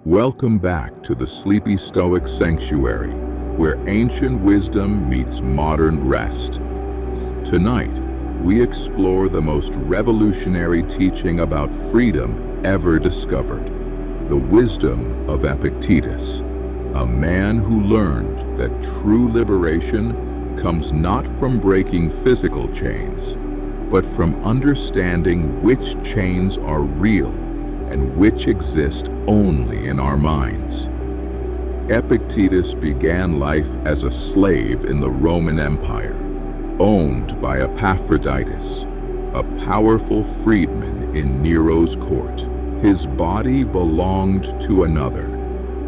Welcome back to the Sleepy Stoic Sanctuary, where ancient wisdom meets modern rest. Tonight, we explore the most revolutionary teaching about freedom ever discovered, the wisdom of Epictetus, a man who learned that true liberation comes not from breaking physical chains, but from understanding which chains are real and which exist only in our minds. Epictetus began life as a slave in the Roman Empire, owned by Epictetus, a powerful freedman in Nero's court. His body belonged to another.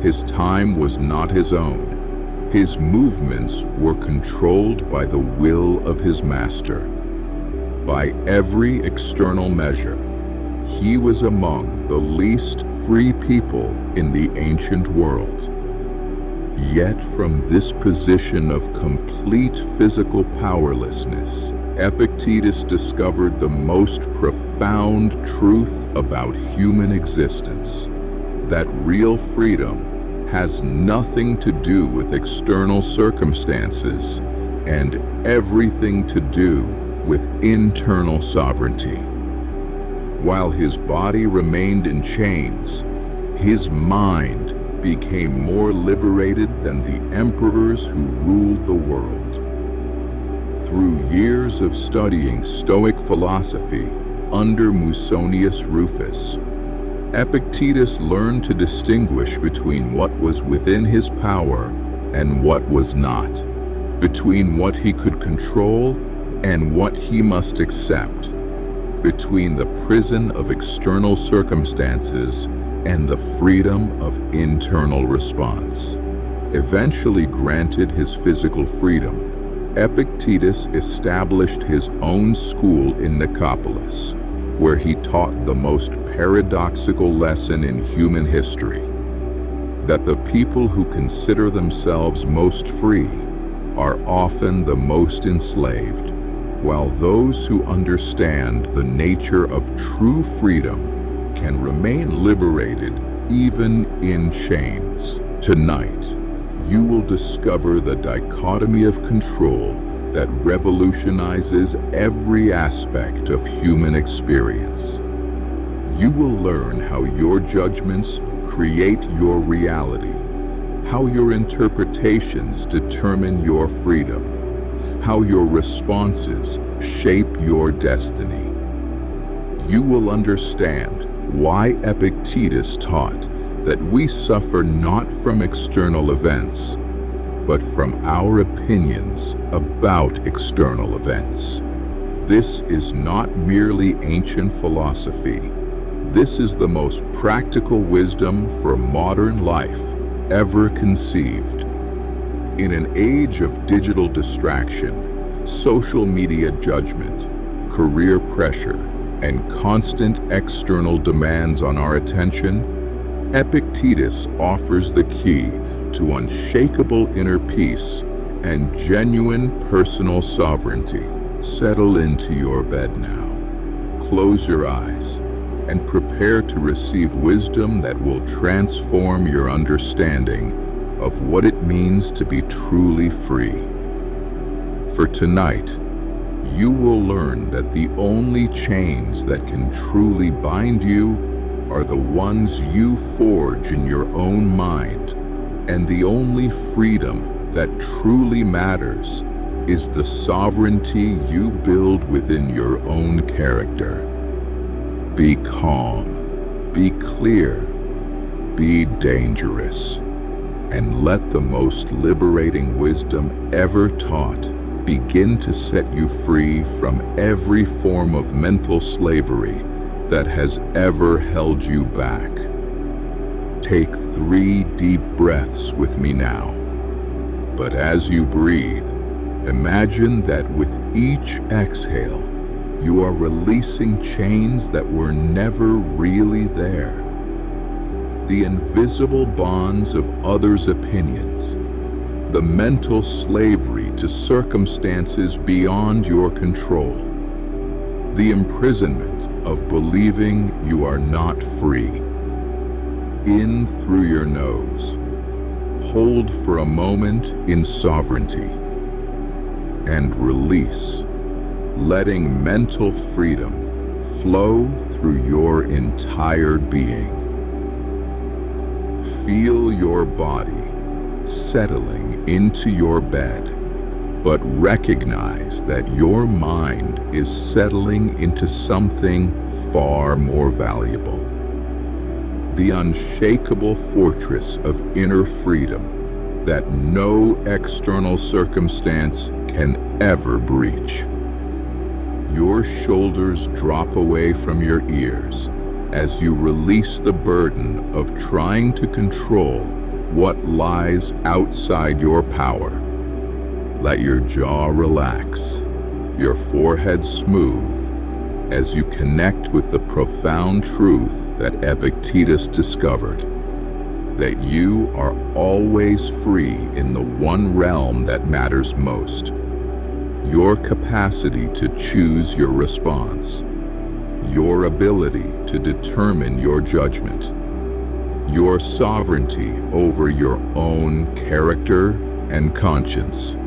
His time was not his own. His movements were controlled by the will of his master. By every external measure, he was among the least free people in the ancient world. Yet from this position of complete physical powerlessness, Epictetus discovered the most profound truth about human existence, that real freedom has nothing to do with external circumstances and everything to do with internal sovereignty. While his body remained in chains, his mind became more liberated than the emperors who ruled the world. Through years of studying Stoic philosophy under Musonius Rufus, Epictetus learned to distinguish between what was within his power and what was not, between what he could control and what he must accept, between the prison of external circumstances and the freedom of internal response. Eventually granted his physical freedom, Epictetus established his own school in Nicopolis, where he taught the most paradoxical lesson in human history, that the people who consider themselves most free are often the most enslaved, while those who understand the nature of true freedom can remain liberated even in chains. Tonight, you will discover the dichotomy of control that revolutionizes every aspect of human experience. You will learn how your judgments create your reality, how your interpretations determine your freedom, how your responses shape your destiny. You will understand why Epictetus taught that we suffer not from external events, but from our opinions about external events. This is not merely ancient philosophy. This is the most practical wisdom for modern life ever conceived. In an age of digital distraction, social media judgment, career pressure, and constant external demands on our attention, Epictetus offers the key to unshakable inner peace and genuine personal sovereignty. Settle into your bed now. Close your eyes and prepare to receive wisdom that will transform your understanding of what it means to be truly free. For tonight, you will learn that the only chains that can truly bind you are the ones you forge in your own mind, and the only freedom that truly matters is the sovereignty you build within your own character. Be calm, be clear, be dangerous, and let the most liberating wisdom ever taught begin to set you free from every form of mental slavery that has ever held you back. Take 3 deep breaths with me now. But as you breathe, imagine that with each exhale, you are releasing chains that were never really there. The invisible bonds of others' opinions, the mental slavery to circumstances beyond your control, the imprisonment of believing you are not free. in through your nose. Hold for a moment in sovereignty and release, letting mental freedom flow through your entire being. Feel your body settling into your bed, but recognize that your mind is settling into something far more valuable. The unshakable fortress of inner freedom that no external circumstance can ever breach. Your shoulders drop away from your ears as you release the burden of trying to control what lies outside your power. Let your jaw relax, your forehead smooth, as you connect with the profound truth that Epictetus discovered, that you are always free in the one realm that matters most, your capacity to choose your response, your ability to determine your judgment, your sovereignty over your own character and conscience.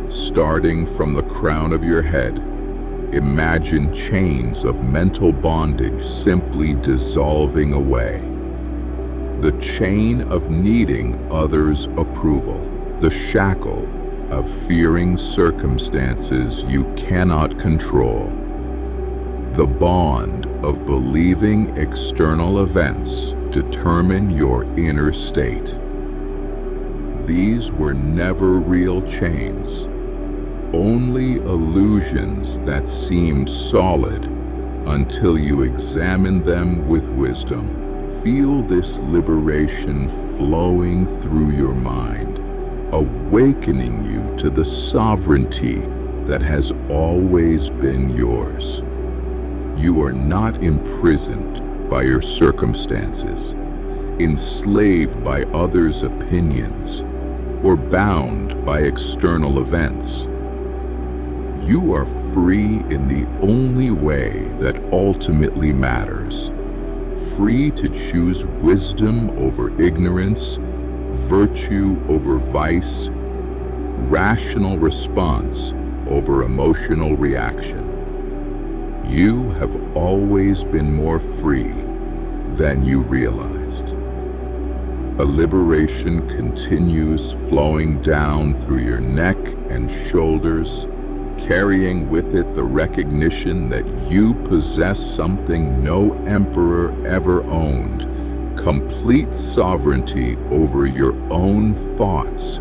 Starting from the crown of your head, imagine chains of mental bondage simply dissolving away. The chain of needing others' approval, the shackle of fearing circumstances you cannot control, the bond of believing external events determine your inner state. These were never real chains, only illusions that seemed solid until you examined them with wisdom. Feel this liberation flowing through your mind, awakening you to the sovereignty that has always been yours. You are not imprisoned by your circumstances, enslaved by others' opinions, or bound by external events. You are free in the only way that ultimately matters, free to choose wisdom over ignorance, virtue over vice, rational response over emotional reaction. You have always been more free than you realized. A liberation continues flowing down through your neck and shoulders, carrying with it the recognition that you possess something no emperor ever owned, complete sovereignty over your own thoughts,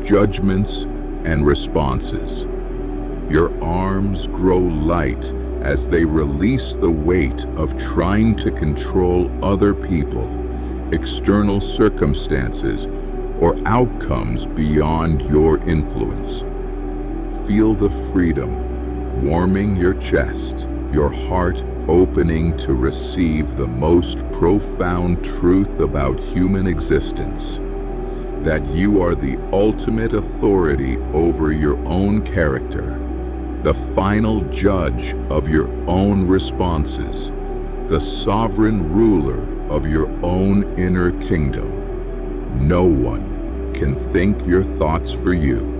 judgments, and responses. Your arms grow light as they release the weight of trying to control other people, external circumstances, or outcomes beyond your influence. Feel the freedom warming your chest, your heart opening to receive the most profound truth about human existence, that you are the ultimate authority over your own character, the final judge of your own responses, the sovereign ruler of your own inner kingdom. No one can think your thoughts for you,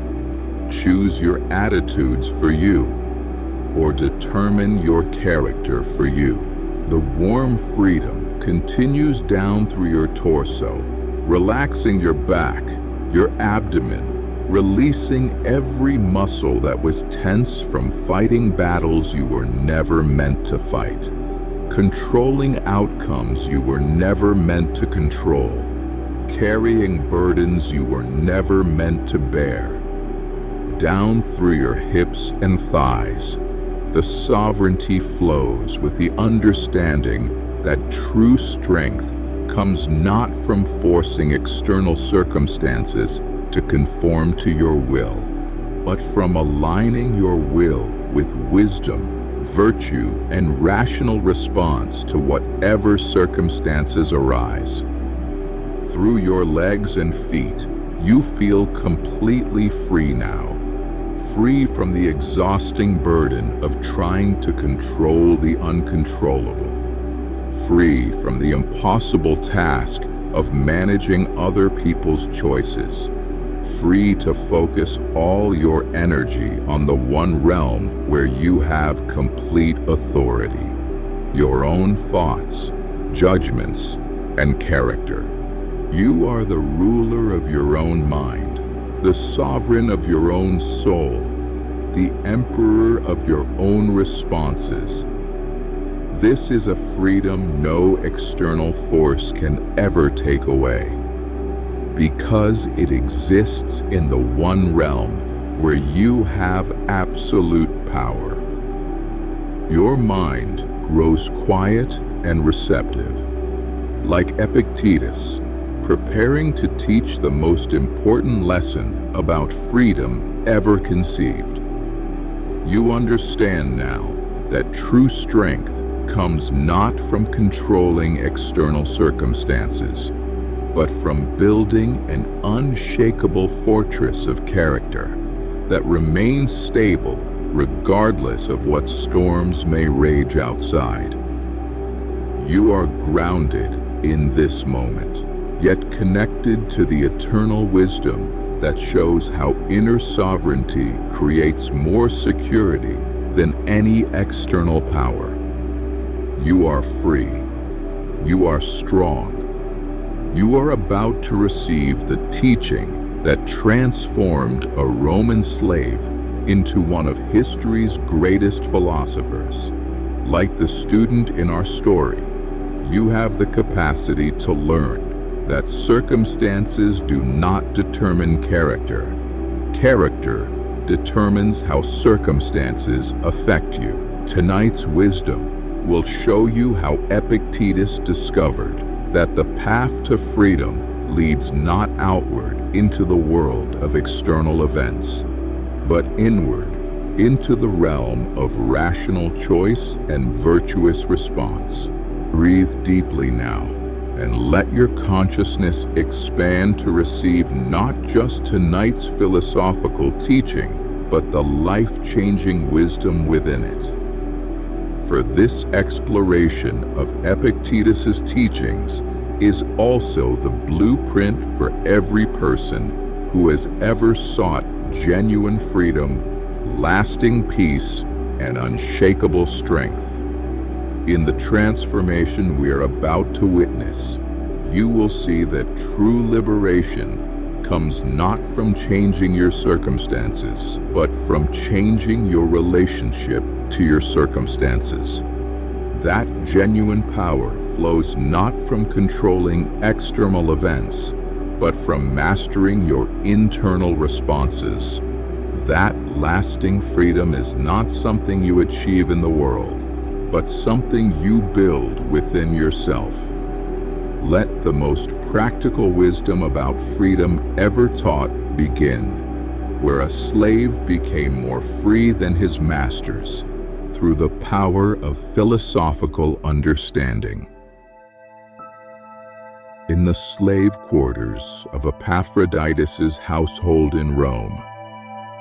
choose your attitudes for you, or determine your character for you. The warm freedom continues down through your torso, relaxing your back, your abdomen, releasing every muscle that was tense from fighting battles you were never meant to fight, controlling outcomes you were never meant to control, carrying burdens you were never meant to bear. Down through your hips and thighs, the sovereignty flows with the understanding that true strength comes not from forcing external circumstances to conform to your will, but from aligning your will with wisdom, virtue, and rational response to whatever circumstances arise. Through your legs and feet, you feel completely free now, free from the exhausting burden of trying to control the uncontrollable, free from the impossible task of managing other people's choices, free to focus all your energy on the one realm where you have complete authority, your own thoughts, judgments, and character. You are the ruler of your own mind, the sovereign of your own soul, the emperor of your own responses. This is a freedom no external force can ever take away, because it exists in the one realm where you have absolute power. Your mind grows quiet and receptive, like Epictetus, preparing to teach the most important lesson about freedom ever conceived. You understand now that true strength comes not from controlling external circumstances, but from building an unshakable fortress of character that remains stable regardless of what storms may rage outside. You are grounded in this moment, yet connected to the eternal wisdom that shows how inner sovereignty creates more security than any external power. You are free. You are strong. You are about to receive the teaching that transformed a Roman slave into one of history's greatest philosophers. Like the student in our story, you have the capacity to learn that circumstances do not determine character. Character determines how circumstances affect you. Tonight's wisdom will show you how Epictetus discovered that the path to freedom leads not outward into the world of external events, but inward into the realm of rational choice and virtuous response. Breathe deeply now and let your consciousness expand to receive not just tonight's philosophical teaching, but the life-changing wisdom within it. For this exploration of Epictetus's teachings is also the blueprint for every person who has ever sought genuine freedom, lasting peace, and unshakable strength. In the transformation we are about to witness, you will see that true liberation comes not from changing your circumstances, but from changing your relationship to your circumstances. That genuine power flows not from controlling external events, but from mastering your internal responses. That lasting freedom is not something you achieve in the world, but something you build within yourself. Let the most practical wisdom about freedom ever taught begin, where a slave became more free than his masters, through the power of philosophical understanding. In the slave quarters of Epaphroditus's household in Rome,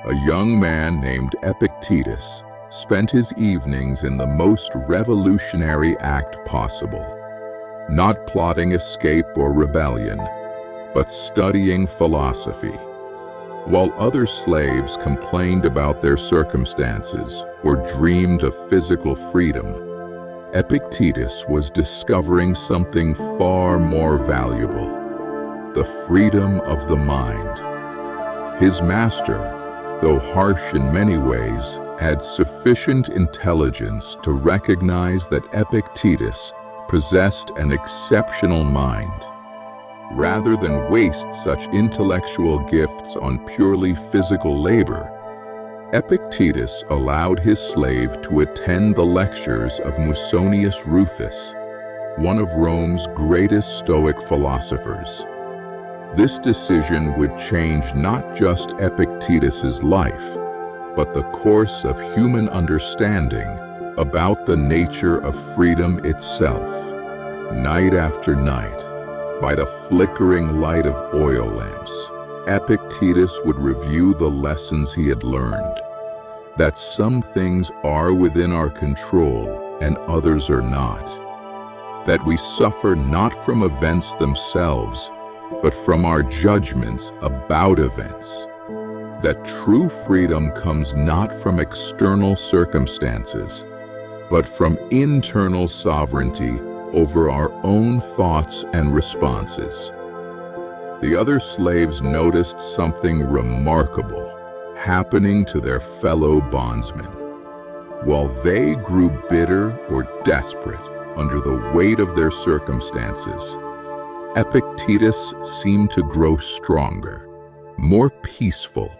a young man named Epictetus spent his evenings in the most revolutionary act possible, not plotting escape or rebellion, but studying philosophy. While other slaves complained about their circumstances or dreamed of physical freedom, Epictetus was discovering something far more valuable: the freedom of the mind. His master, though harsh in many ways, had sufficient intelligence to recognize that Epictetus possessed an exceptional mind. Rather than waste such intellectual gifts on purely physical labor, Epictetus allowed his slave to attend the lectures of Musonius Rufus, one of Rome's greatest Stoic philosophers. This decision would change not just Epictetus's life, but the course of human understanding about the nature of freedom itself. Night after night, by the flickering light of oil lamps, Epictetus would review the lessons he had learned, that some things are within our control and others are not. that we suffer not from events themselves, but from our judgments about events. That true freedom comes not from external circumstances, but from internal sovereignty over our own thoughts and responses. The other slaves noticed something remarkable happening to their fellow bondsmen. While they grew bitter or desperate under the weight of their circumstances, Epictetus seemed to grow stronger, more peaceful,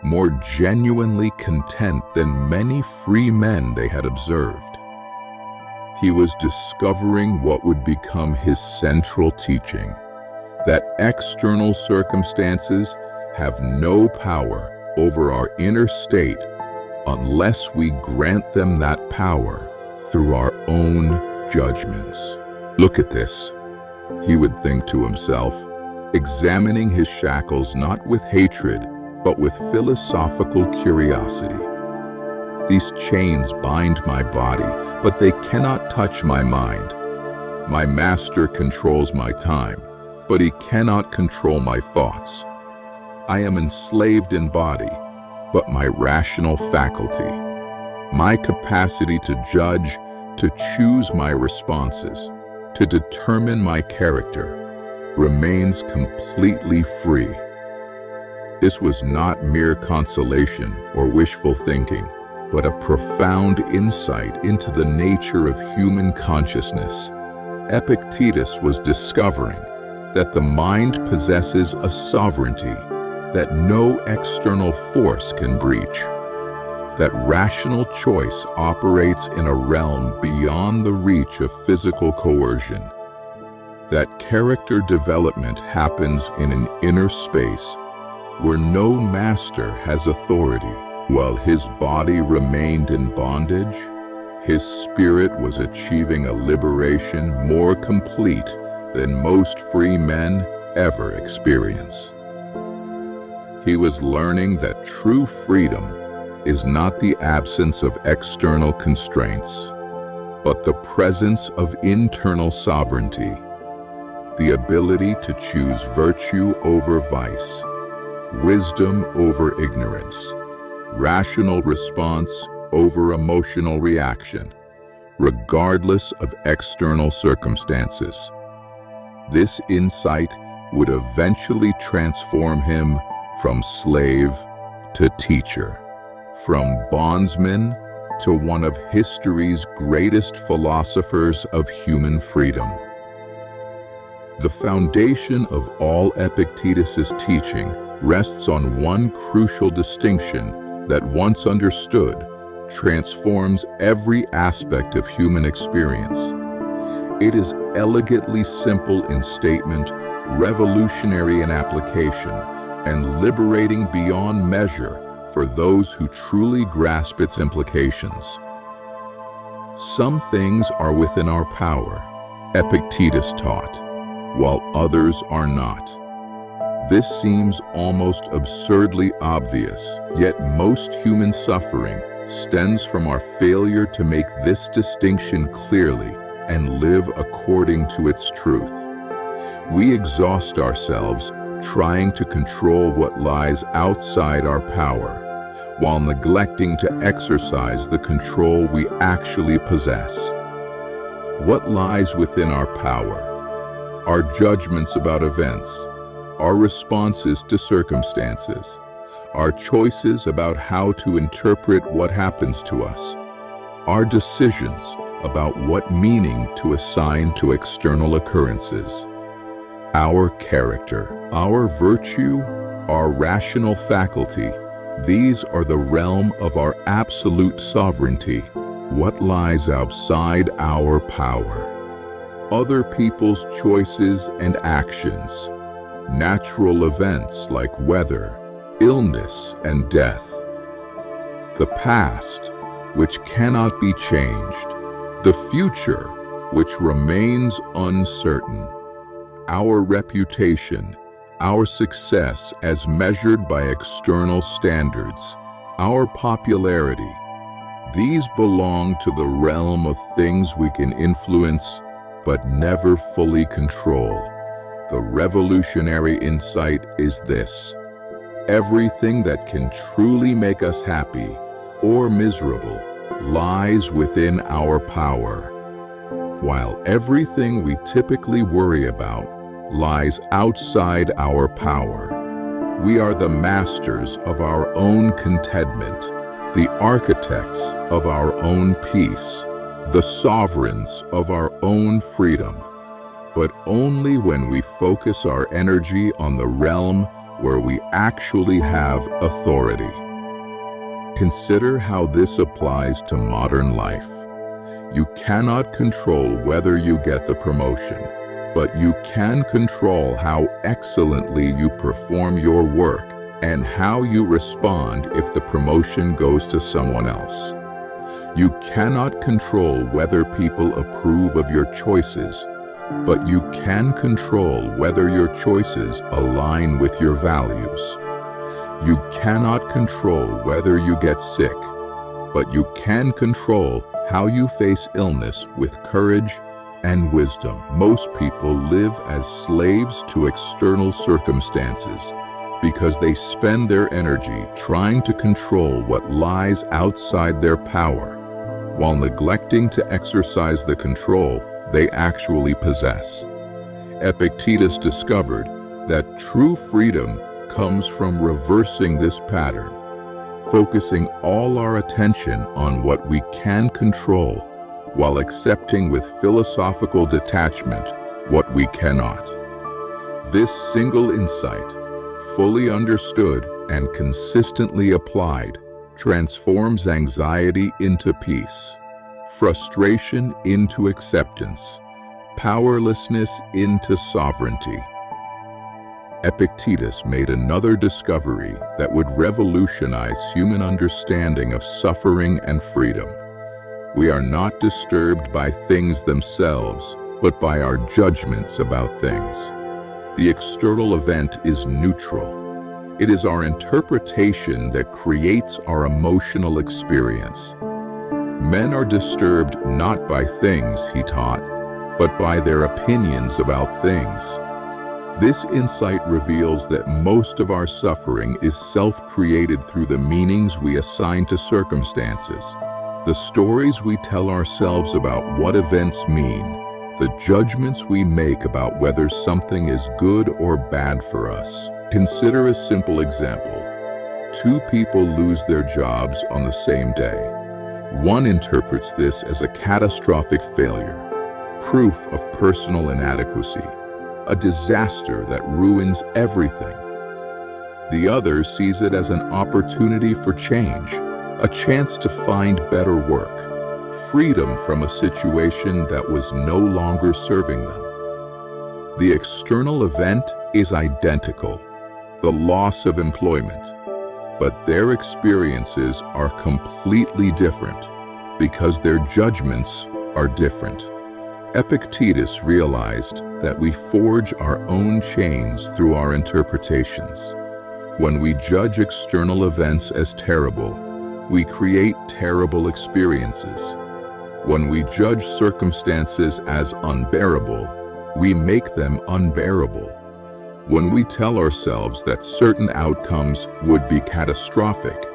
more genuinely content than many free men they had observed. He was discovering what would become his central teaching, that external circumstances have no power over our inner state unless we grant them that power through our own judgments. Look at this, he would think to himself, examining his shackles not with hatred, but with philosophical curiosity. These chains bind my body, but they cannot touch my mind. My master controls my time, but he cannot control my thoughts. I am enslaved in body, but my rational faculty, my capacity to judge, to choose my responses, to determine my character, remains completely free. This was not mere consolation or wishful thinking, but a profound insight into the nature of human consciousness. Epictetus was discovering that the mind possesses a sovereignty that no external force can breach, that rational choice operates in a realm beyond the reach of physical coercion, that character development happens in an inner space where no master has authority. While his body remained in bondage, his spirit was achieving a liberation more complete than most free men ever experience. He was learning that true freedom is not the absence of external constraints, but the presence of internal sovereignty, the ability to choose virtue over vice, wisdom over ignorance, rational response over emotional reaction, regardless of external circumstances. This insight would eventually transform him from slave to teacher, from bondsman to one of history's greatest philosophers of human freedom. The foundation of all Epictetus's teaching rests on one crucial distinction that, once understood, transforms every aspect of human experience. It is elegantly simple in statement, revolutionary in application, and liberating beyond measure for those who truly grasp its implications. Some things are within our power, Epictetus taught, while others are not. This seems almost absurdly obvious, yet most human suffering stems from our failure to make this distinction clearly and live according to its truth. We exhaust ourselves trying to control what lies outside our power, while neglecting to exercise the control we actually possess. What lies within our power? Our judgments about events, our responses to circumstances, our choices about how to interpret what happens to us, our decisions about what meaning to assign to external occurrences. Our character, our virtue, our rational faculty, these are the realm of our absolute sovereignty. What lies outside our power? Other people's choices and actions, natural events like weather, illness, and death. The past, which cannot be changed. The future, which remains uncertain. Our reputation, our success as measured by external standards, our popularity. These belong to the realm of things we can influence, but never fully control. The revolutionary insight is this: everything that can truly make us happy or miserable lies within our power, while everything we typically worry about lies outside our power. We are the masters of our own contentment, the architects of our own peace, the sovereigns of our own freedom, but only when we focus our energy on the realm where we actually have authority. Consider how this applies to modern life. You cannot control whether you get the promotion, but you can control how excellently you perform your work and how you respond if the promotion goes to someone else. You cannot control whether people approve of your choices, but you can control whether your choices align with your values. You cannot control whether you get sick, but you can control how you face illness with courage and wisdom. Most people live as slaves to external circumstances because they spend their energy trying to control what lies outside their power, while neglecting to exercise the control they actually possess. Epictetus discovered that true freedom comes from reversing this pattern, focusing all our attention on what we can control while accepting with philosophical detachment what we cannot. This single insight, fully understood and consistently applied, transforms anxiety into peace, frustration into acceptance, powerlessness into sovereignty. Epictetus made another discovery that would revolutionize human understanding of suffering and freedom. We are not disturbed by things themselves, but by our judgments about things. The external event is neutral. It is our interpretation that creates our emotional experience. Men are disturbed not by things, he taught, but by their opinions about things. This insight reveals that most of our suffering is self-created through the meanings we assign to circumstances, the stories we tell ourselves about what events mean, the judgments we make about whether something is good or bad for us. Consider a simple example. Two people lose their jobs on the same day. One interprets this as a catastrophic failure, proof of personal inadequacy, a disaster that ruins everything. The other sees it as an opportunity for change, a chance to find better work, freedom from a situation that was no longer serving them. The external event is identical, the loss of employment, but their experiences are completely different because their judgments are different. Epictetus realized that we forge our own chains through our interpretations. When we judge external events as terrible, we create terrible experiences. When we judge circumstances as unbearable, we make them unbearable. When we tell ourselves that certain outcomes would be catastrophic,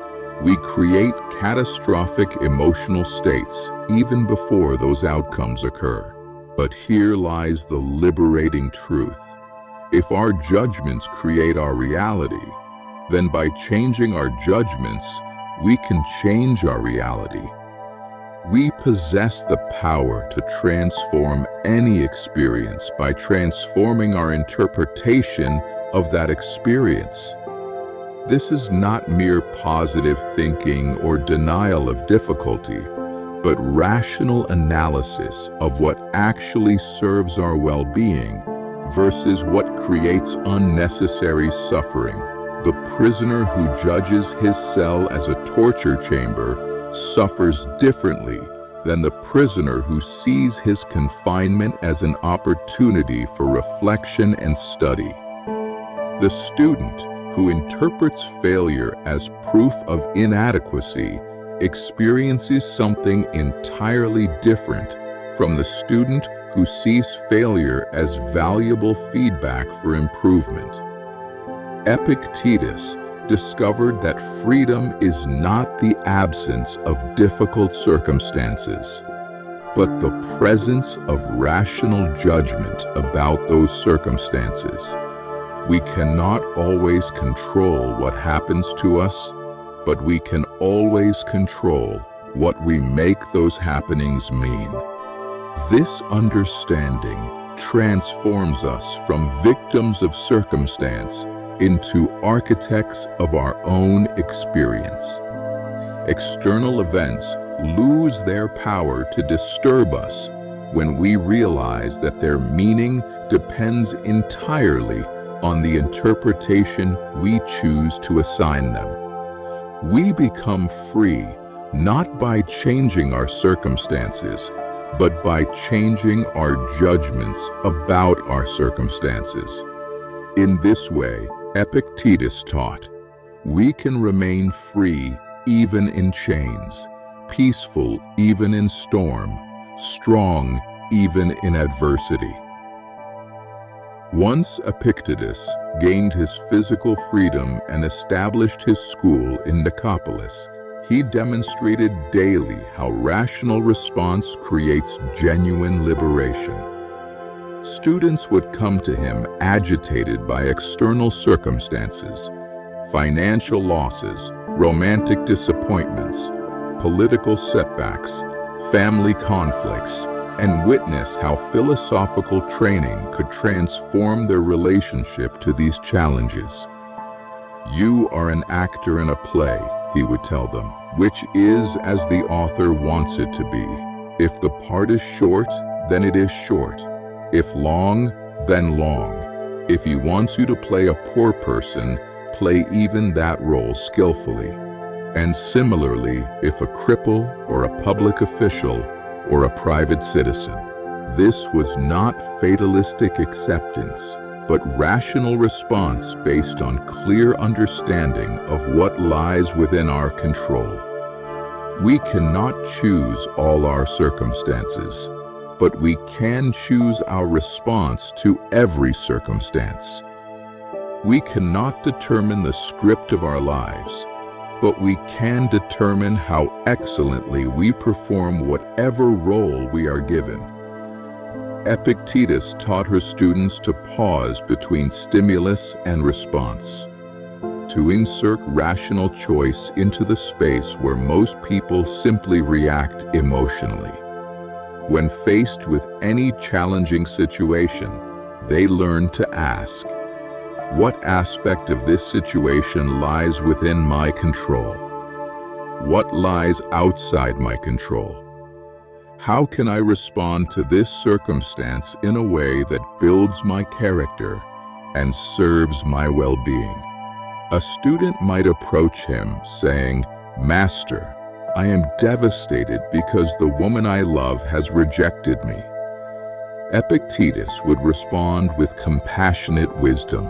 we create catastrophic emotional states even before those outcomes occur. But here lies the liberating truth. If our judgments create our reality, then by changing our judgments, we can change our reality. We possess the power to transform any experience by transforming our interpretation of that experience. This is not mere positive thinking or denial of difficulty, but rational analysis of what actually serves our well-being versus what creates unnecessary suffering. The prisoner who judges his cell as a torture chamber suffers differently than the prisoner who sees his confinement as an opportunity for reflection and study. The student who interprets failure as proof of inadequacy experiences something entirely different from the student who sees failure as valuable feedback for improvement. Epictetus discovered that freedom is not the absence of difficult circumstances, but the presence of rational judgment about those circumstances. We cannot always control what happens to us, but we can always control what we make those happenings mean. This understanding transforms us from victims of circumstance into architects of our own experience. External events lose their power to disturb us when we realize that their meaning depends entirely on the interpretation we choose to assign them. We become free not by changing our circumstances, but by changing our judgments about our circumstances. In this way, Epictetus taught, we can remain free even in chains, peaceful even in storm, strong even in adversity. Once Epictetus gained his physical freedom and established his school in Nicopolis, he demonstrated daily how rational response creates genuine liberation. Students would come to him agitated by external circumstances, financial losses, romantic disappointments, political setbacks, family conflicts, and witness how philosophical training could transform their relationship to these challenges. You are an actor in a play, he would tell them, which is as the author wants it to be. If the part is short, then it is short. If long, then long. If he wants you to play a poor person, play even that role skillfully. And similarly, if a cripple or a public official or a private citizen. This was not fatalistic acceptance, but rational response based on clear understanding of what lies within our control. We cannot choose all our circumstances, but we can choose our response to every circumstance. We cannot determine the script of our lives, but we can determine how excellently we perform whatever role we are given. Epictetus taught her students to pause between stimulus and response, to insert rational choice into the space where most people simply react emotionally. When faced with any challenging situation, they learn to ask, what aspect of this situation lies within my control? What lies outside my control? How can I respond to this circumstance in a way that builds my character and serves my well-being? A student might approach him saying, "Master, I am devastated because the woman I love has rejected me." Epictetus would respond with compassionate wisdom.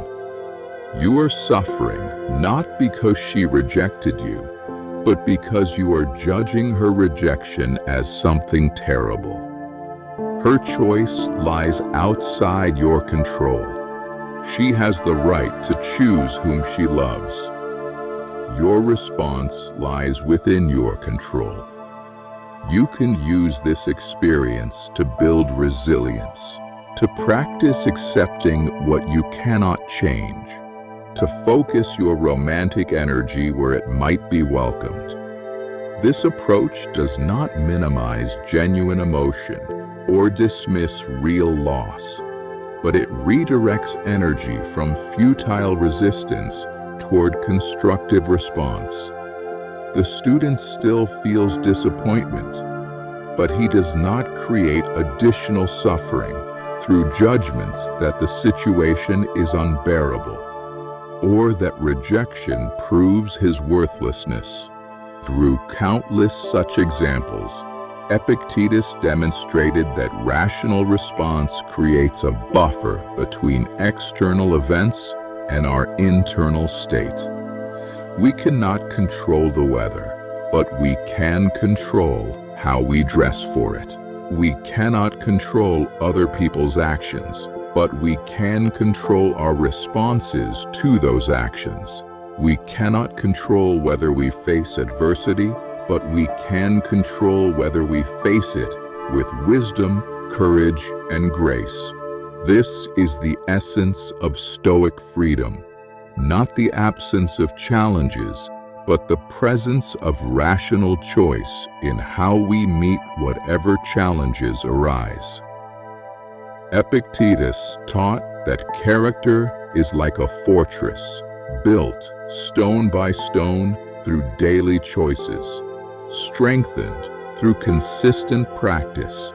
You are suffering not because she rejected you, but because you are judging her rejection as something terrible. Her choice lies outside your control. She has the right to choose whom she loves. Your response lies within your control. You can use this experience to build resilience, to practice accepting what you cannot change, to focus your romantic energy where it might be welcomed. This approach does not minimize genuine emotion or dismiss real loss, but it redirects energy from futile resistance toward constructive response. The student still feels disappointment, but he does not create additional suffering through judgments that the situation is unbearable, or that rejection proves his worthlessness. Through countless such examples, Epictetus demonstrated that rational response creates a buffer between external events and our internal state. We cannot control the weather, but we can control how we dress for it. We cannot control other people's actions, but we can control our responses to those actions. We cannot control whether we face adversity, but we can control whether we face it with wisdom, courage, and grace. This is the essence of Stoic freedom, not the absence of challenges, but the presence of rational choice in how we meet whatever challenges arise. Epictetus taught that character is like a fortress, built stone by stone through daily choices, strengthened through consistent practice,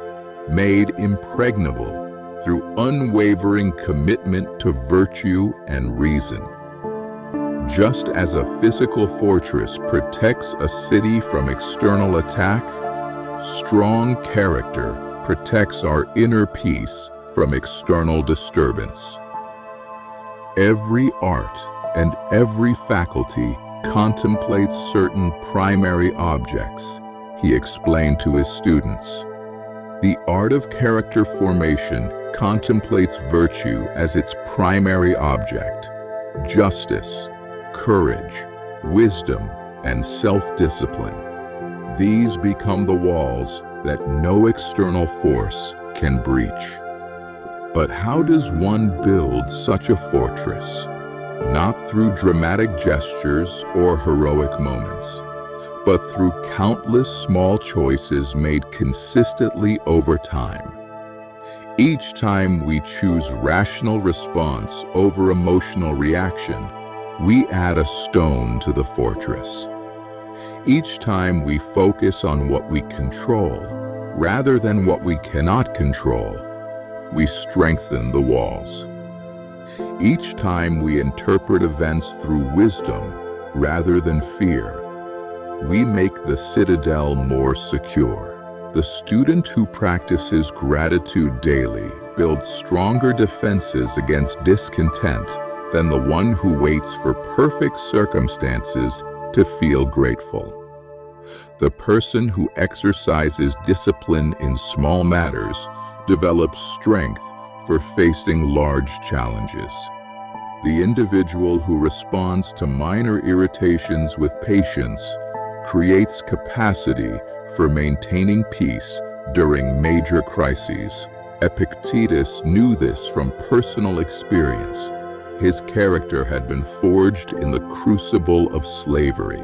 made impregnable through unwavering commitment to virtue and reason. Just as a physical fortress protects a city from external attack, strong character protects our inner peace from external disturbance. Every art and every faculty contemplates certain primary objects, he explained to his students. The art of character formation contemplates virtue as its primary object, justice, courage, wisdom, and self-discipline. These become the walls that no external force can breach. But how does one build such a fortress? Not through dramatic gestures or heroic moments, but through countless small choices made consistently over time. Each time we choose rational response over emotional reaction, we add a stone to the fortress. Each time we focus on what we control, rather than what we cannot control, we strengthen the walls. Each time we interpret events through wisdom rather than fear, we make the citadel more secure. The student who practices gratitude daily builds stronger defenses against discontent than the one who waits for perfect circumstances to feel grateful. The person who exercises discipline in small matters develops strength for facing large challenges. The individual who responds to minor irritations with patience creates capacity for maintaining peace during major crises. Epictetus knew this from personal experience. His character had been forged in the crucible of slavery,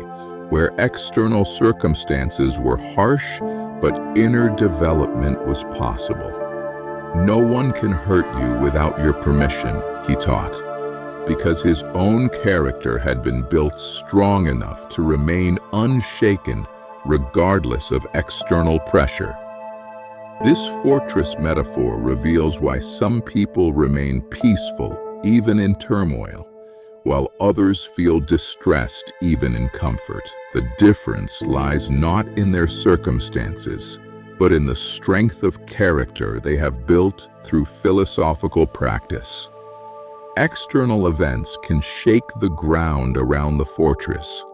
where external circumstances were harsh, but inner development was possible. No one can hurt you without your permission, he taught, because his own character had been built strong enough to remain unshaken regardless of external pressure. This fortress metaphor reveals why some people remain peaceful even in turmoil, while others feel distressed even in comfort. The difference lies not in their circumstances, but in the strength of character they have built through philosophical practice. External events can shake the ground around the fortress,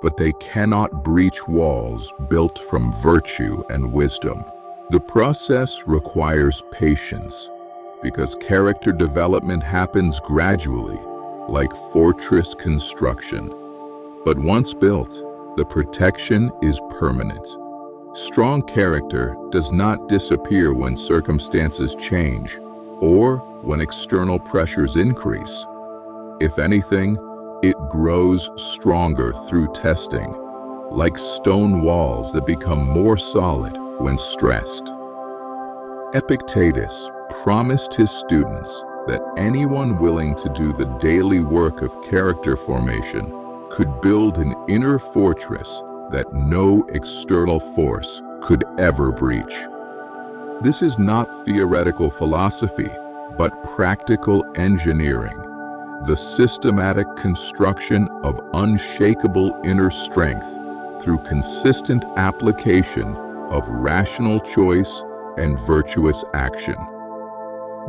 but they cannot breach walls built from virtue and wisdom. The process requires patience, because character development happens gradually, like fortress construction. But once built, the protection is permanent. Strong character does not disappear when circumstances change or when external pressures increase. If anything, it grows stronger through testing, like stone walls that become more solid when stressed. Epictetus promised his students that anyone willing to do the daily work of character formation could build an inner fortress that no external force could ever breach. This is not theoretical philosophy, but practical engineering, the systematic construction of unshakable inner strength through consistent application of rational choice and virtuous action.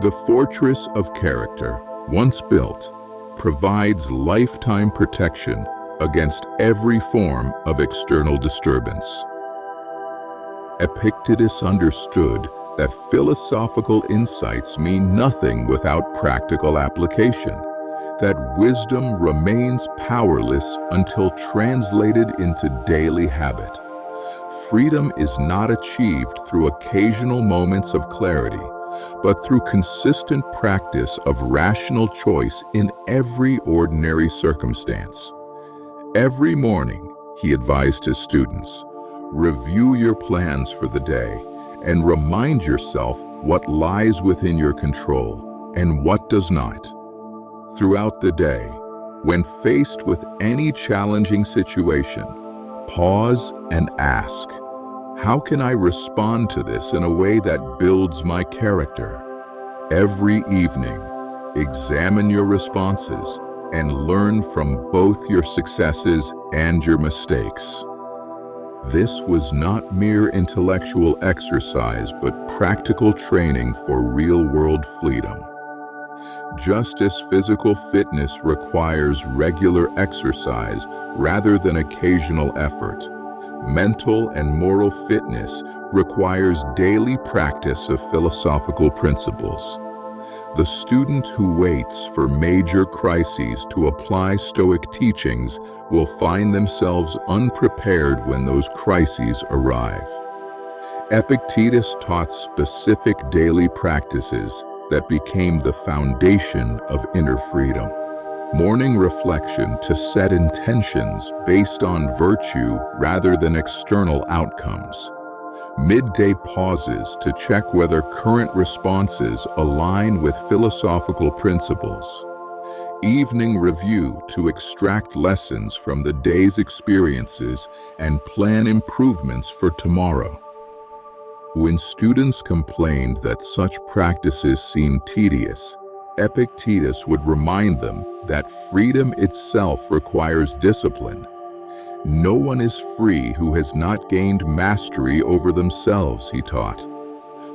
The fortress of character, once built, provides lifetime protection against every form of external disturbance. Epictetus understood that philosophical insights mean nothing without practical application, that wisdom remains powerless until translated into daily habit. Freedom is not achieved through occasional moments of clarity, but through consistent practice of rational choice in every ordinary circumstance. Every morning, he advised his students, review your plans for the day and remind yourself what lies within your control and what does not. Throughout the day, when faced with any challenging situation, pause and ask, how can I respond to this in a way that builds my character? Every evening, examine your responses and learn from both your successes and your mistakes. This was not mere intellectual exercise, but practical training for real-world freedom. Just as physical fitness requires regular exercise rather than occasional effort, mental and moral fitness requires daily practice of philosophical principles. The student who waits for major crises to apply Stoic teachings will find themselves unprepared when those crises arrive. Epictetus taught specific daily practices that became the foundation of inner freedom. Morning reflection to set intentions based on virtue rather than external outcomes. Midday pauses to check whether current responses align with philosophical principles. Evening review to extract lessons from the day's experiences and plan improvements for tomorrow. When students complained that such practices seemed tedious, Epictetus would remind them that freedom itself requires discipline. No one is free who has not gained mastery over themselves, he taught.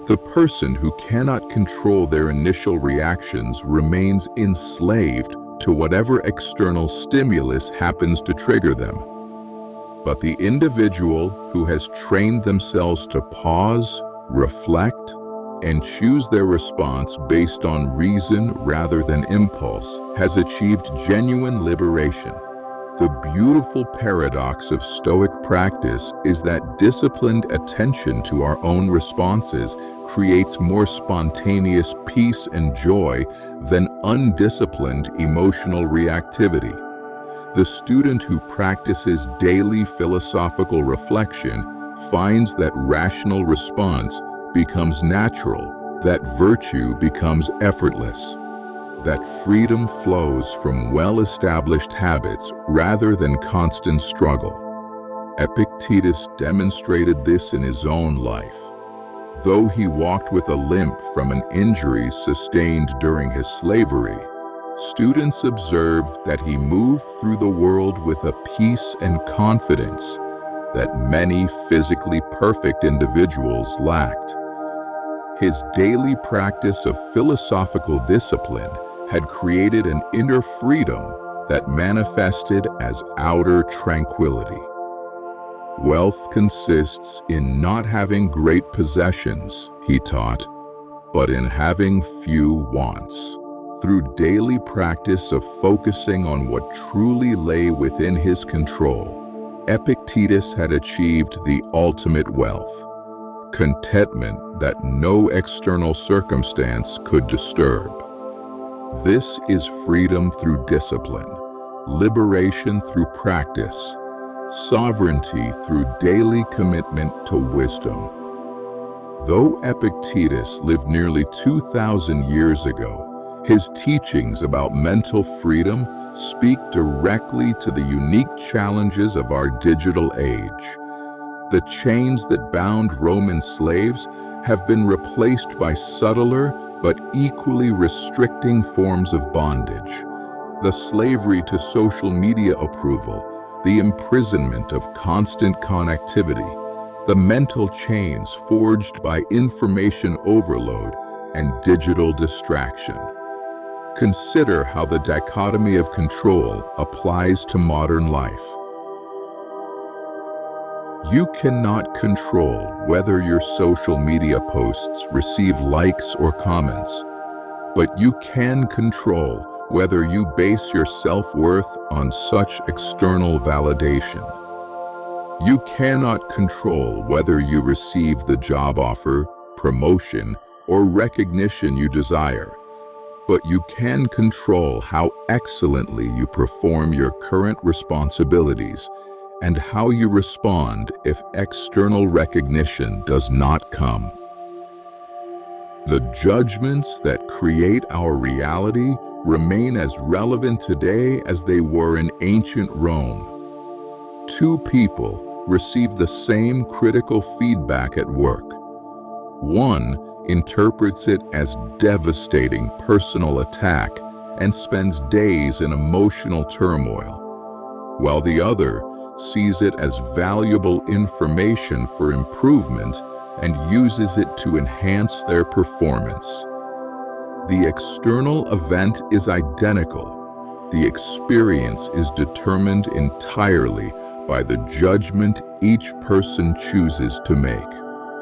The person who cannot control their initial reactions remains enslaved to whatever external stimulus happens to trigger them. But the individual who has trained themselves to pause, reflect, and choose their response based on reason rather than impulse has achieved genuine liberation. The beautiful paradox of Stoic practice is that disciplined attention to our own responses creates more spontaneous peace and joy than undisciplined emotional reactivity. The student who practices daily philosophical reflection finds that rational response becomes natural, that virtue becomes effortless, that freedom flows from well-established habits rather than constant struggle. Epictetus demonstrated this in his own life. Though he walked with a limp from an injury sustained during his slavery, students observed that he moved through the world with a peace and confidence that many physically perfect individuals lacked. His daily practice of philosophical discipline had created an inner freedom that manifested as outer tranquility. Wealth consists in not having great possessions, he taught, but in having few wants. Through daily practice of focusing on what truly lay within his control, Epictetus had achieved the ultimate wealth, contentment that no external circumstance could disturb. This is freedom through discipline, liberation through practice, sovereignty through daily commitment to wisdom. Though Epictetus lived nearly 2,000 years ago, his teachings about mental freedom speak directly to the unique challenges of our digital age. The chains that bound Roman slaves have been replaced by subtler but equally restricting forms of bondage. The slavery to social media approval, the imprisonment of constant connectivity, the mental chains forged by information overload and digital distraction. Consider how the dichotomy of control applies to modern life. You cannot control whether your social media posts receive likes or comments, but you can control whether you base your self-worth on such external validation. You cannot control whether you receive the job offer, promotion, or recognition you desire, but you can control how excellently you perform your current responsibilities and how you respond if external recognition does not come. The judgments that create our reality remain as relevant today as they were in ancient Rome. Two people receive the same critical feedback at work. One interprets it as devastating personal attack and spends days in emotional turmoil, while the other sees it as valuable information for improvement and uses it to enhance their performance. The external event is identical. The experience is determined entirely by the judgment each person chooses to make.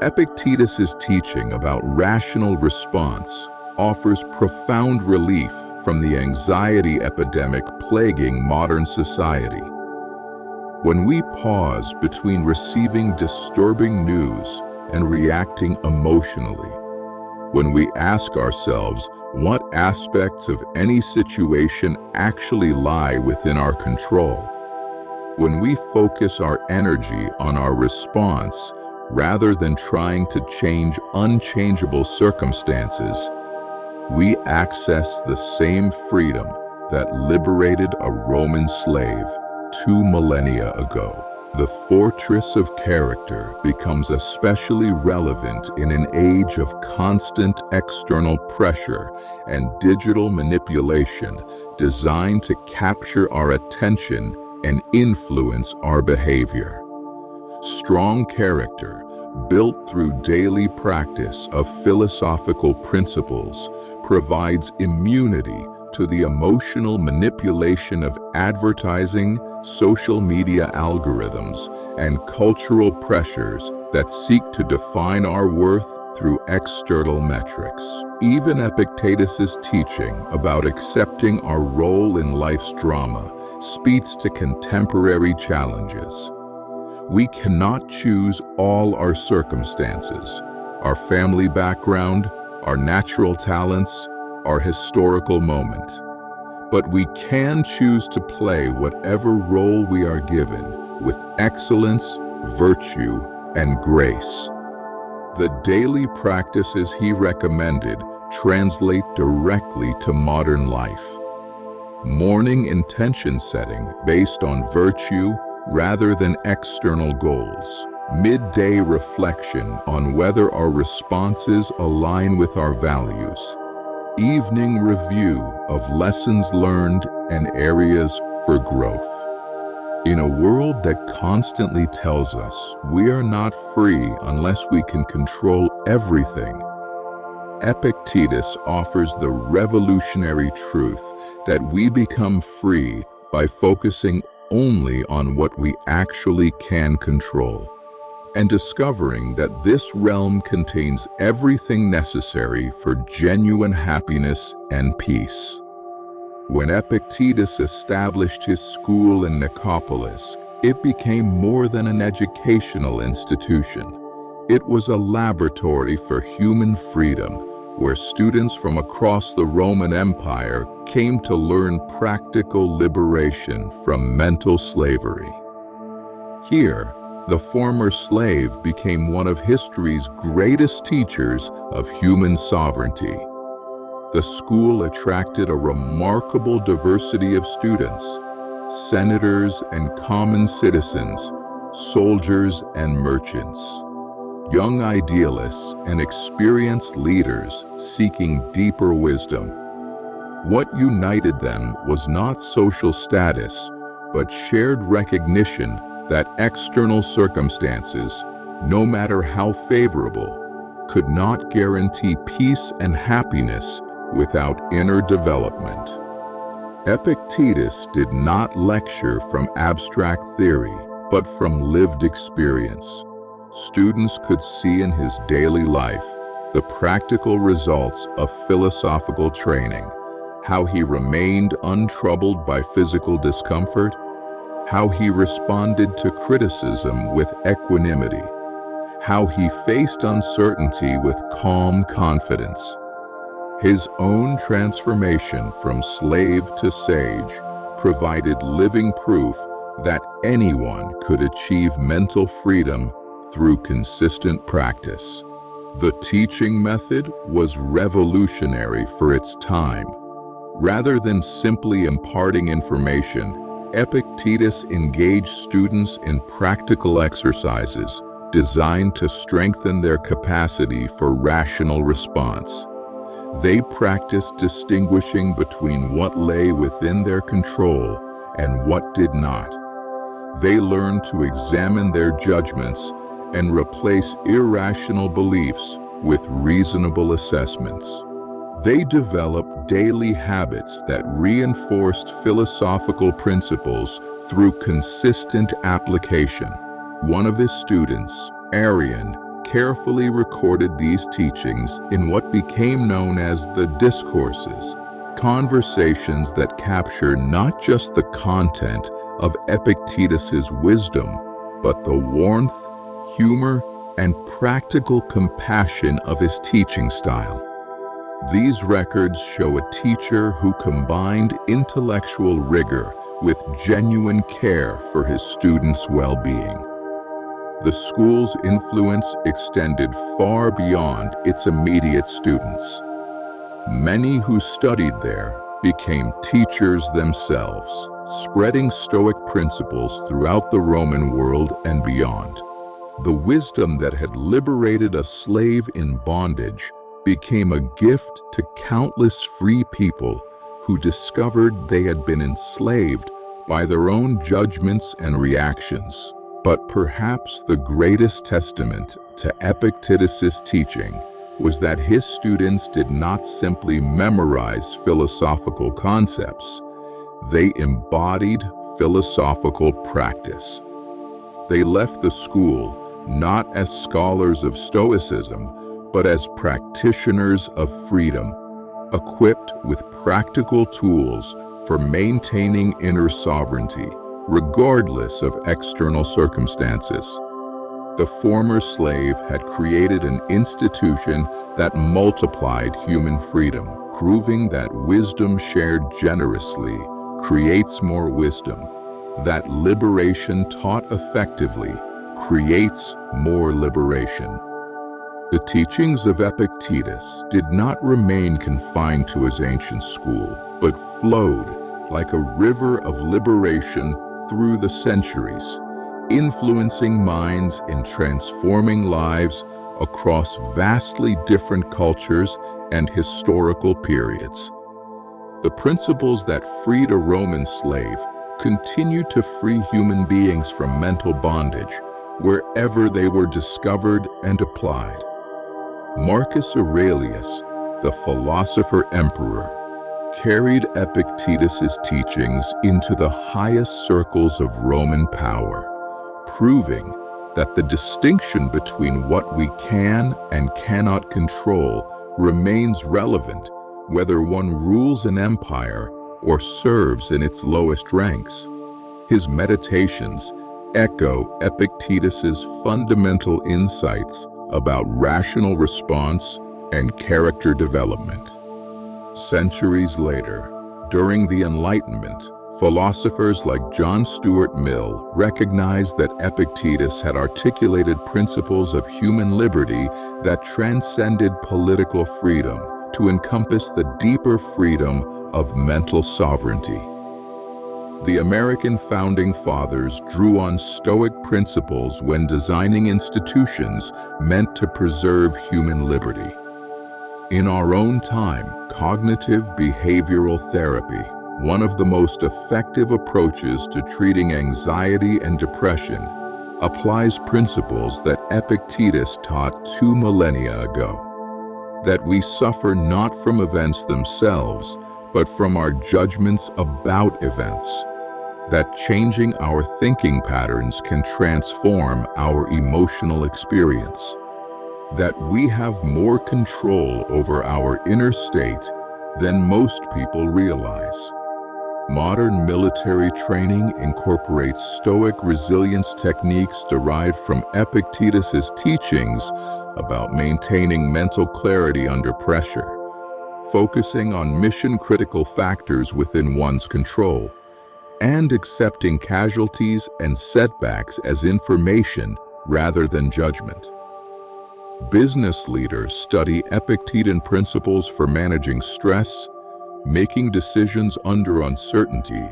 Epictetus's teaching about rational response offers profound relief from the anxiety epidemic plaguing modern society. When we pause between receiving disturbing news and reacting emotionally, when we ask ourselves what aspects of any situation actually lie within our control, when we focus our energy on our response rather than trying to change unchangeable circumstances, we access the same freedom that liberated a Roman slave 2 millennia ago. The fortress of character becomes especially relevant in an age of constant external pressure and digital manipulation designed to capture our attention and influence our behavior. Strong character, built through daily practice of philosophical principles, provides immunity to the emotional manipulation of advertising, social media algorithms, and cultural pressures that seek to define our worth through external metrics. Even Epictetus's teaching about accepting our role in life's drama speaks to contemporary challenges. We cannot choose all our circumstances, our family background, our natural talents, our historical moment. But we can choose to play whatever role we are given with excellence, virtue, and grace. The daily practices he recommended translate directly to modern life. Morning intention setting based on virtue rather than external goals. Midday reflection on whether our responses align with our values. Evening review of lessons learned and areas for growth. In a world that constantly tells us we are not free unless we can control everything, Epictetus offers the revolutionary truth that we become free by focusing only on what we actually can control, and discovering that this realm contains everything necessary for genuine happiness and peace. When Epictetus established his school in Nicopolis, it became more than an educational institution. It was a laboratory for human freedom, where students from across the Roman Empire came to learn practical liberation from mental slavery. Here, the former slave became one of history's greatest teachers of human sovereignty. The school attracted a remarkable diversity of students, senators and common citizens, soldiers and merchants, young idealists and experienced leaders seeking deeper wisdom. What united them was not social status, but shared recognition that external circumstances, no matter how favorable, could not guarantee peace and happiness without inner development. Epictetus did not lecture from abstract theory, but from lived experience. Students could see in his daily life the practical results of philosophical training, how he remained untroubled by physical discomfort, how he responded to criticism with equanimity, how he faced uncertainty with calm confidence. His own transformation from slave to sage provided living proof that anyone could achieve mental freedom through consistent practice. The teaching method was revolutionary for its time. Rather than simply imparting information, Epictetus engaged students in practical exercises designed to strengthen their capacity for rational response. They practiced distinguishing between what lay within their control and what did not. They learned to examine their judgments and replace irrational beliefs with reasonable assessments. They developed daily habits that reinforced philosophical principles through consistent application. One of his students, Arian, carefully recorded these teachings in what became known as the Discourses, conversations that capture not just the content of Epictetus's wisdom, but the warmth, humor, and practical compassion of his teaching style. These records show a teacher who combined intellectual rigor with genuine care for his students' well-being. The school's influence extended far beyond its immediate students. Many who studied there became teachers themselves, spreading Stoic principles throughout the Roman world and beyond. The wisdom that had liberated a slave in bondage became a gift to countless free people who discovered they had been enslaved by their own judgments and reactions. But perhaps the greatest testament to Epictetus's teaching was that his students did not simply memorize philosophical concepts. They embodied philosophical practice. They left the school not as scholars of Stoicism, but as practitioners of freedom, equipped with practical tools for maintaining inner sovereignty, regardless of external circumstances. The former slave had created an institution that multiplied human freedom, proving that wisdom shared generously creates more wisdom, that liberation taught effectively creates more liberation. The teachings of Epictetus did not remain confined to his ancient school, but flowed like a river of liberation through the centuries, influencing minds and transforming lives across vastly different cultures and historical periods. The principles that freed a Roman slave continue to free human beings from mental bondage wherever they were discovered and applied. Marcus Aurelius, the philosopher emperor, carried Epictetus's teachings into the highest circles of Roman power, proving that the distinction between what we can and cannot control remains relevant whether one rules an empire or serves in its lowest ranks. His meditations echo Epictetus's fundamental insights about rational response and character development. Centuries later, during the Enlightenment, philosophers like John Stuart Mill recognized that Epictetus had articulated principles of human liberty that transcended political freedom to encompass the deeper freedom of mental sovereignty. The American founding fathers drew on Stoic principles when designing institutions meant to preserve human liberty. In our own time, cognitive behavioral therapy, one of the most effective approaches to treating anxiety and depression, applies principles that Epictetus taught 2 millennia ago. That we suffer not from events themselves, but from our judgments about events. that changing our thinking patterns can transform our emotional experience, that we have more control over our inner state than most people realize. Modern military training incorporates Stoic resilience techniques derived from Epictetus's teachings about maintaining mental clarity under pressure, focusing on mission-critical factors within one's control, and accepting casualties and setbacks as information rather than judgment. Business leaders study Epictetan principles for managing stress, making decisions under uncertainty,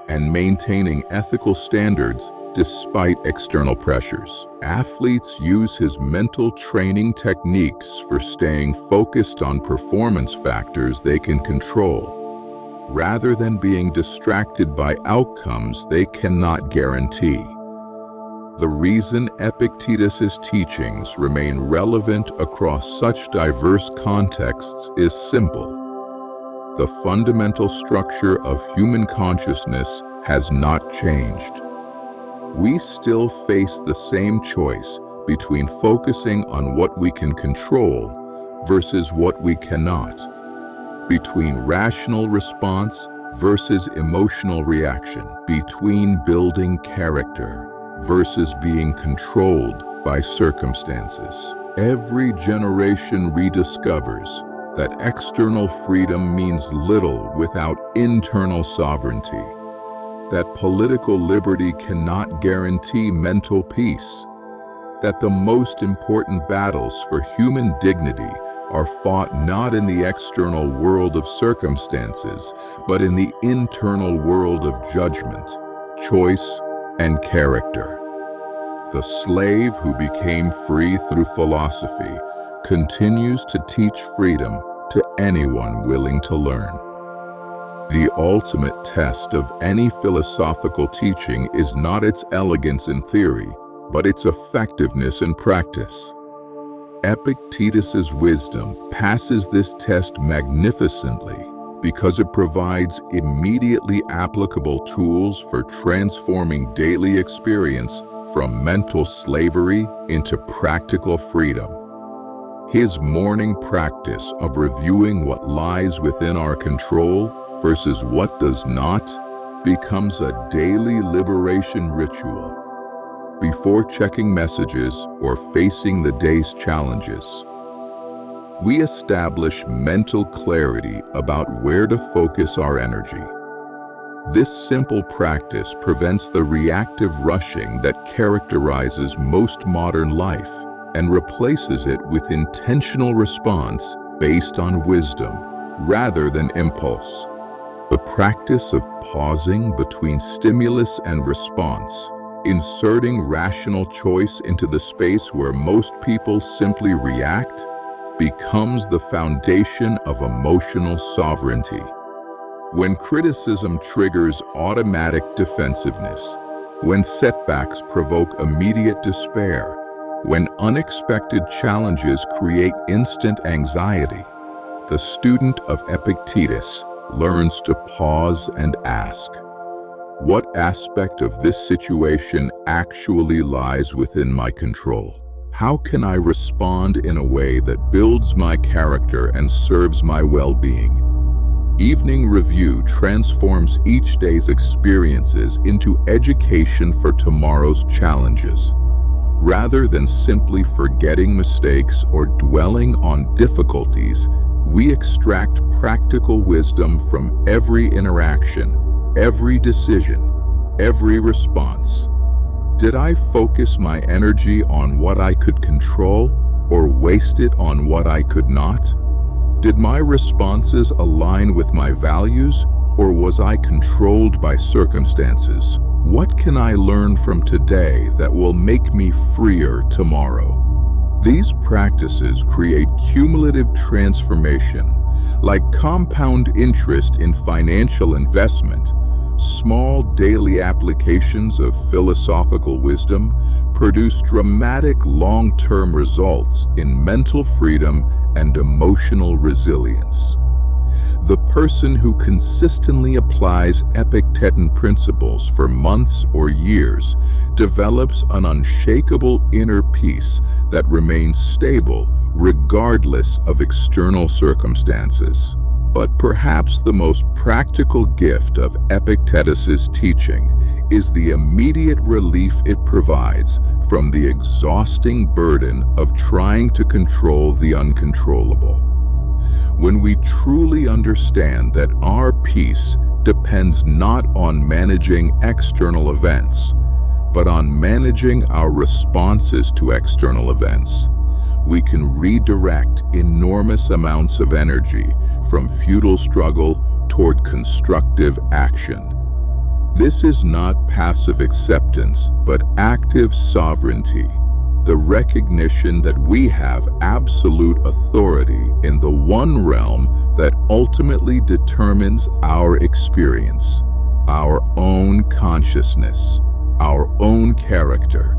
and maintaining ethical standards despite external pressures. Athletes use his mental training techniques for staying focused on performance factors they can control, rather than being distracted by outcomes they cannot guarantee. The reason Epictetus's teachings remain relevant across such diverse contexts is simple. The fundamental structure of human consciousness has not changed. We still face the same choice between focusing on what we can control versus what we cannot, between rational response versus emotional reaction, between building character versus being controlled by circumstances. Every generation rediscovers that external freedom means little without internal sovereignty, that political liberty cannot guarantee mental peace, that the most important battles for human dignity are fought not in the external world of circumstances, but in the internal world of judgment, choice, and character. The slave who became free through philosophy continues to teach freedom to anyone willing to learn. The ultimate test of any philosophical teaching is not its elegance in theory, but its effectiveness in practice. Epictetus's wisdom passes this test magnificently because it provides immediately applicable tools for transforming daily experience from mental slavery into practical freedom. His morning practice of reviewing what lies within our control versus what does not becomes a daily liberation ritual. Before checking messages or facing the day's challenges, we establish mental clarity about where to focus our energy. This simple practice prevents the reactive rushing that characterizes most modern life and replaces it with intentional response based on wisdom rather than impulse. The practice of pausing between stimulus and response, inserting rational choice into the space where most people simply react, becomes the foundation of emotional sovereignty. When criticism triggers automatic defensiveness, when setbacks provoke immediate despair, when unexpected challenges create instant anxiety, the student of Epictetus learns to pause and ask, what aspect of this situation actually lies within my control? How can I respond in a way that builds my character and serves my well-being? Evening review transforms each day's experiences into education for tomorrow's challenges. Rather than simply forgetting mistakes or dwelling on difficulties, we extract practical wisdom from every interaction, every decision, every response. Did I focus my energy on what I could control or waste it on what I could not? Did my responses align with my values, or was I controlled by circumstances? What can I learn from today that will make me freer tomorrow? These practices create cumulative transformation, like compound interest in financial investment. Small daily applications of philosophical wisdom produce dramatic long-term results in mental freedom and emotional resilience. The person who consistently applies Epictetan principles for months or years develops an unshakable inner peace that remains stable regardless of external circumstances. But perhaps the most practical gift of Epictetus's teaching is the immediate relief it provides from the exhausting burden of trying to control the uncontrollable. When we truly understand that our peace depends not on managing external events, but on managing our responses to external events, we can redirect enormous amounts of energy from futile struggle toward constructive action. This is not passive acceptance, but active sovereignty, the recognition that we have absolute authority in the one realm that ultimately determines our experience, our own consciousness, our own character,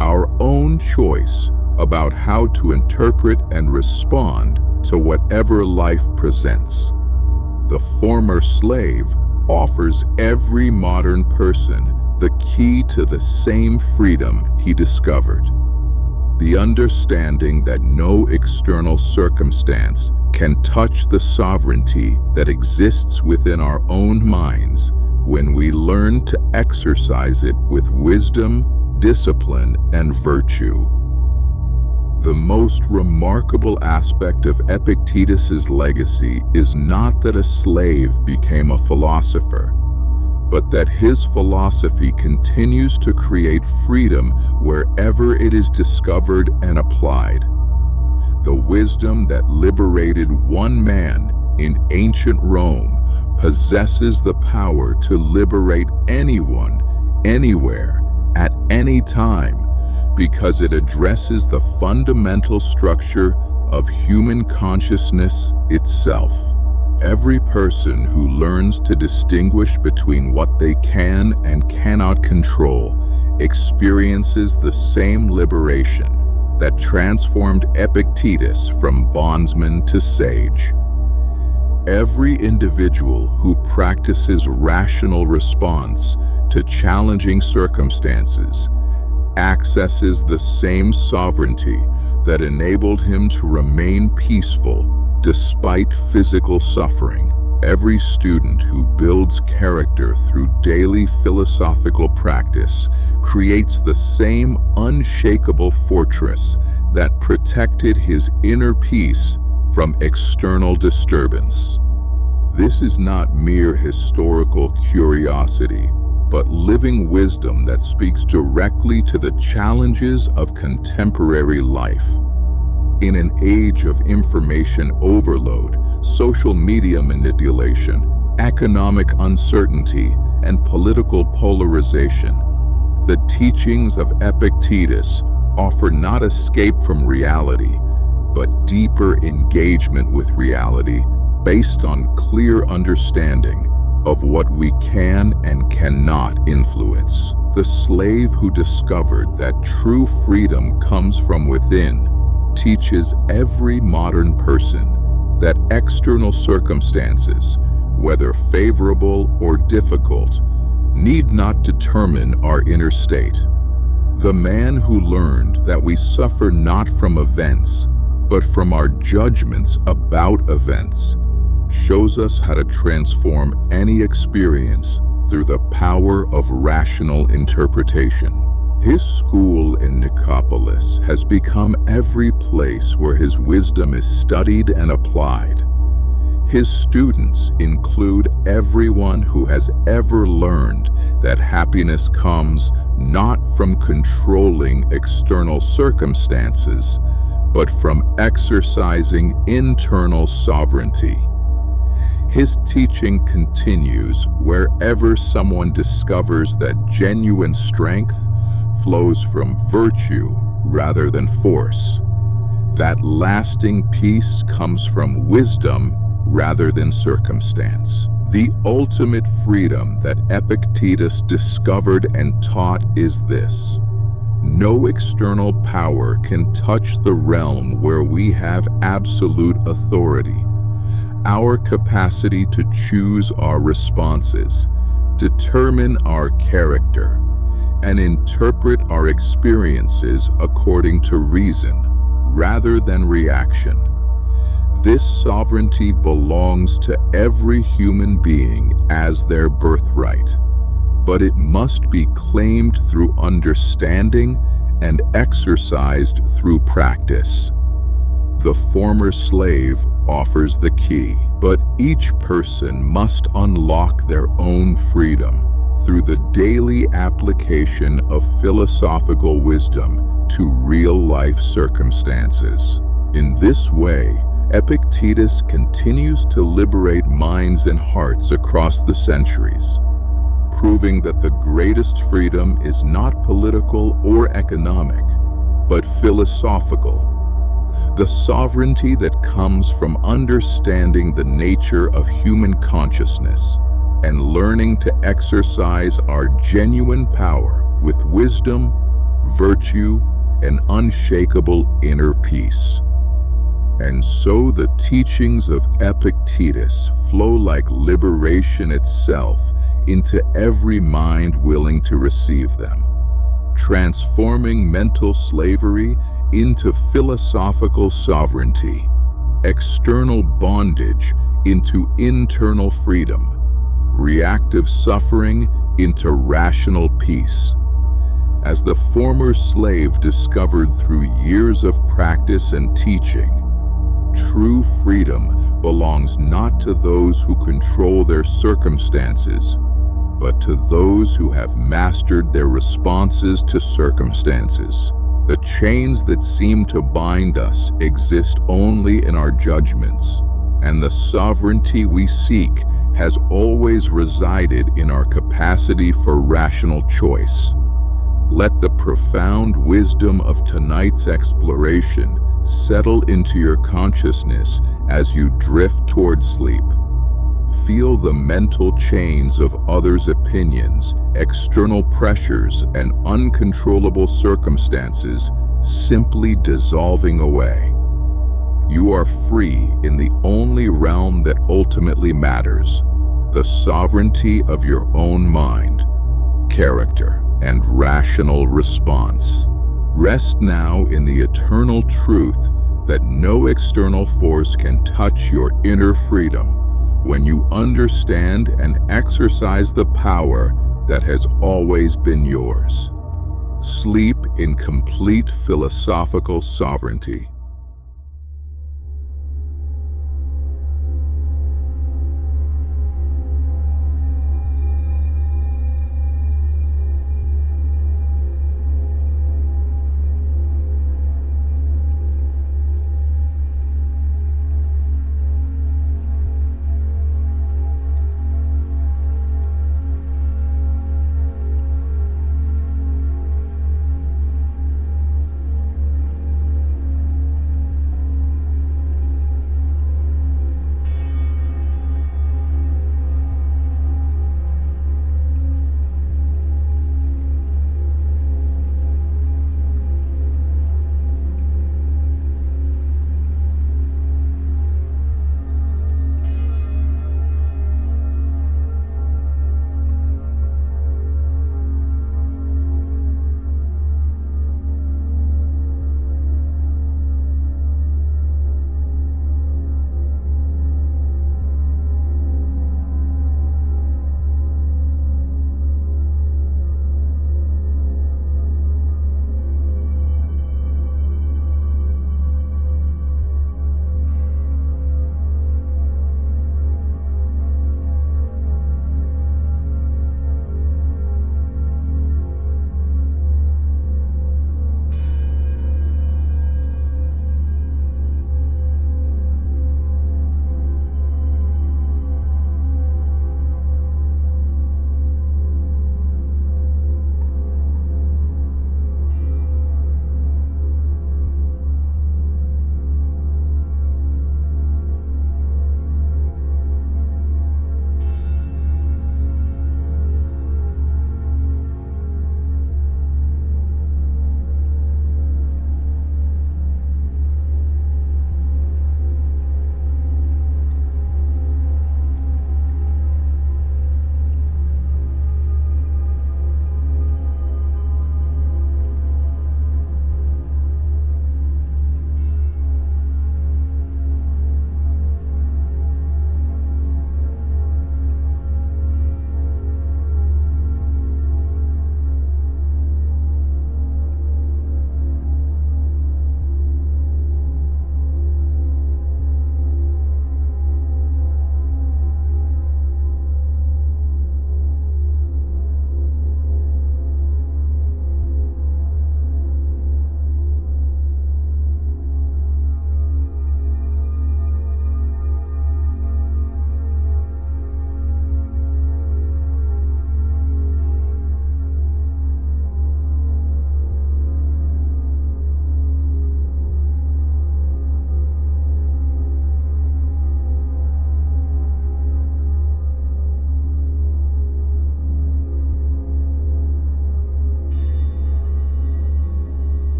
our own choice about how to interpret and respond to whatever life presents. The former slave offers every modern person the key to the same freedom he discovered. The understanding that no external circumstance can touch the sovereignty that exists within our own minds when we learn to exercise it with wisdom, discipline, and virtue. The most remarkable aspect of Epictetus's legacy is not that a slave became a philosopher, but that his philosophy continues to create freedom wherever it is discovered and applied. The wisdom that liberated one man in ancient Rome possesses the power to liberate anyone, anywhere, at any time, because it addresses the fundamental structure of human consciousness itself. Every person who learns to distinguish between what they can and cannot control experiences the same liberation that transformed Epictetus from bondsman to sage. Every individual who practices rational response to challenging circumstances accesses the same sovereignty that enabled him to remain peaceful despite physical suffering. Every student who builds character through daily philosophical practice creates the same unshakable fortress that protected his inner peace from external disturbance. This is not mere historical curiosity, but living wisdom that speaks directly to the challenges of contemporary life. In an age of information overload, social media manipulation, economic uncertainty, and political polarization, the teachings of Epictetus offer not escape from reality, but deeper engagement with reality based on clear understanding of what we can and cannot influence. The slave who discovered that true freedom comes from within teaches every modern person that external circumstances, whether favorable or difficult, need not determine our inner state. The man who learned that we suffer not from events, but from our judgments about events, shows us how to transform any experience through the power of rational interpretation. His school in Nicopolis has become every place where his wisdom is studied and applied. His students include everyone who has ever learned that happiness comes not from controlling external circumstances, but from exercising internal sovereignty. His teaching continues wherever someone discovers that genuine strength flows from virtue rather than force. That lasting peace comes from wisdom rather than circumstance. The ultimate freedom that Epictetus discovered and taught is this: no external power can touch the realm where we have absolute authority. our capacity to choose our responses, determine our character, and interpret our experiences according to reason rather than reaction. This sovereignty belongs to every human being as their birthright, but it must be claimed through understanding and exercised through practice. The former slave offers the key, but each person must unlock their own freedom through the daily application of philosophical wisdom to real-life circumstances. In this way, Epictetus continues to liberate minds and hearts across the centuries, proving that the greatest freedom is not political or economic, but philosophical. The sovereignty that comes from understanding the nature of human consciousness and learning to exercise our genuine power with wisdom, virtue, and unshakable inner peace. And so the teachings of Epictetus flow like liberation itself into every mind willing to receive them, transforming mental slavery into philosophical sovereignty, external bondage into internal freedom, reactive suffering into rational peace. As the former slave discovered through years of practice and teaching, true freedom belongs not to those who control their circumstances, but to those who have mastered their responses to circumstances. The chains that seem to bind us exist only in our judgments, and the sovereignty we seek has always resided in our capacity for rational choice. Let the profound wisdom of tonight's exploration settle into your consciousness as you drift toward sleep. Feel the mental chains of others' opinions, external pressures, and uncontrollable circumstances simply dissolving away. You are free in the only realm that ultimately matters, the sovereignty of your own mind, character, and rational response. Rest now in the eternal truth that no external force can touch your inner freedom when you understand and exercise the power that has always been yours. Sleep in complete philosophical sovereignty.